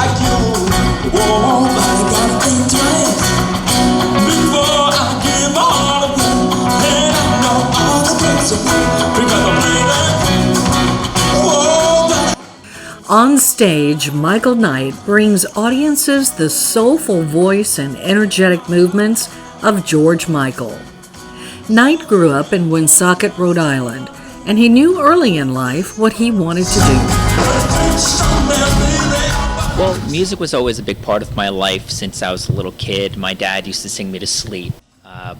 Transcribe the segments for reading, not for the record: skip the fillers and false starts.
like you. Whoa, but I gotta think twice before I give my heart away. And I know all the things of you because I'm playing. Whoa, but On stage, Michael Knight brings audiences the soulful voice and energetic movements of George Michael. Knight grew up in Woonsocket, Rhode Island, and he knew early in life what he wanted to do. Well, music was always a big part of my life since I was a little kid. My dad used to sing me to sleep.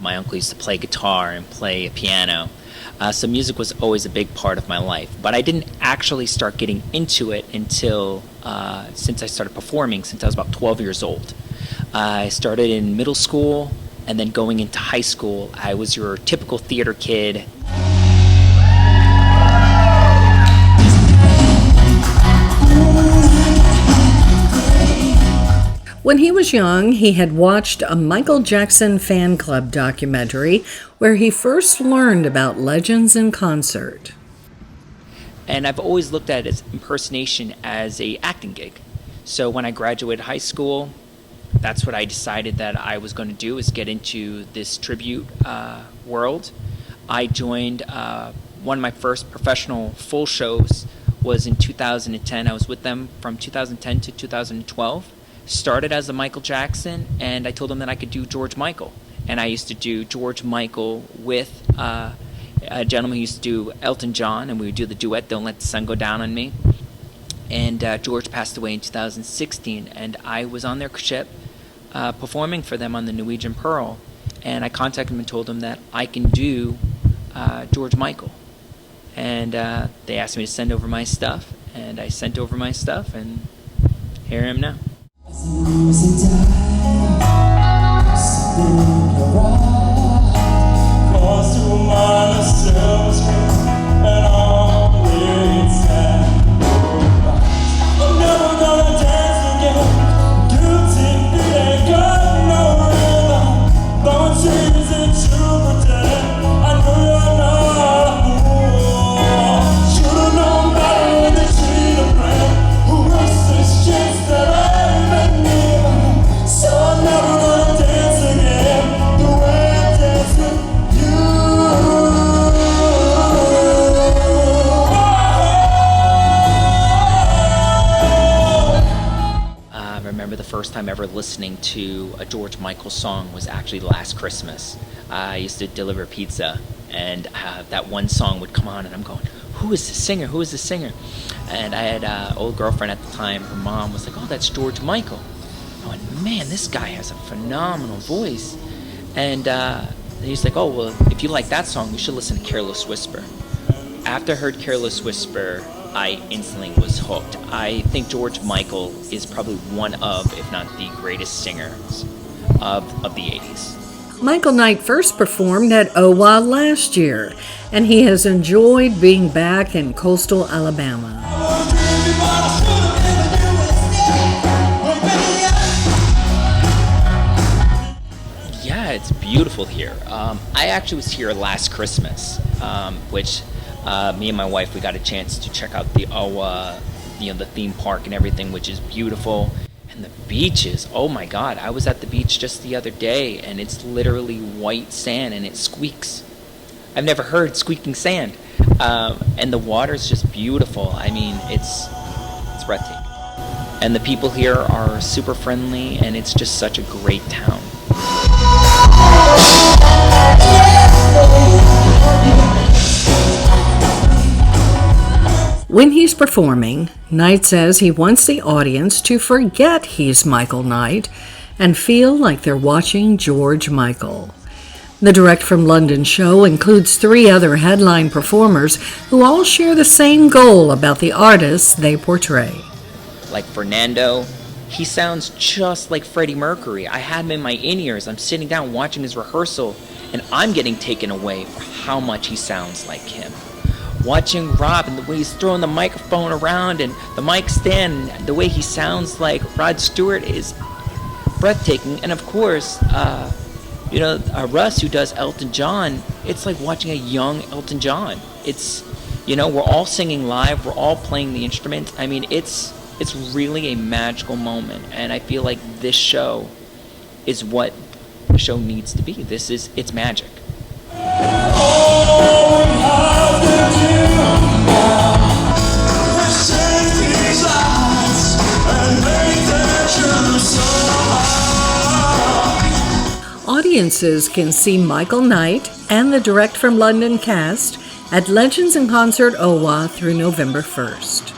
My uncle used to play guitar and play a piano. So music was always a big part of my life. But I didn't actually start getting into it until since I started performing, since I was about 12 years old. I started in middle school, and then going into high school, I was your typical theater kid. When he was young, he had watched a Michael Jackson fan club documentary where he first learned about legends in concert. And I've always looked at it as impersonation as a acting gig. So when I graduated high school, that's what I decided that I was going to do, is get into this tribute world. I joined one of my first professional full shows was in 2010. I was with them from 2010 to 2012. Started as a Michael Jackson, and I told them that I could do George Michael. And I used to do George Michael with a gentleman who used to do Elton John, and we would do the duet, Don't Let the Sun Go Down on Me. And George passed away in 2016, and I was on their ship performing for them on the Norwegian Pearl. And I contacted him and told him that I can do George Michael. And they asked me to send over my stuff, and I sent over my stuff, and here I am now. First time ever listening to a George Michael song was actually last Christmas. I used to deliver pizza, and that one song would come on, and I'm going, who is the singer? Who is the singer? And I had an old girlfriend at the time. Her mom was like, oh, that's George Michael. I went, man, this guy has a phenomenal voice. And he's like, oh, well, if you like that song, you should listen to Careless Whisper. After I heard Careless Whisper, I instantly was hooked. I think George Michael is probably one of, if not the greatest singers of the 80s. Michael Knight first performed at OWA last year, and he has enjoyed being back in coastal Alabama. Yeah, it's beautiful here. I actually was here last Christmas, which me and my wife, we got a chance to check out the OWA, the theme park and everything, which is beautiful. And the beaches, oh my God, I was at the beach just the other day, and it's literally white sand, and it squeaks. I've never heard squeaking sand. And the water's just beautiful. I mean, it's breathtaking. And the people here are super friendly, and it's just such a great town. When he's performing, Knight says he wants the audience to forget he's Michael Knight and feel like they're watching George Michael. The Direct from London show includes 3 other headline performers who all share the same goal about the artists they portray. Like Fernando, he sounds just like Freddie Mercury. I had him in my in-ears. I'm sitting down watching his rehearsal, and I'm getting taken away for how much he sounds like him. Watching Rob and the way he's throwing the microphone around and the mic stand, and the way he sounds like Rod Stewart is breathtaking. And of course, Russ, who does Elton John, it's like watching a young Elton John. It's, we're all singing live, we're all playing the instruments. I mean, it's it's really a magical moment, and I feel like this show is what the show needs to be. It's magic. Audiences can see Michael Knight and the Direct from London cast at Legends in Concert OWA through November 1st.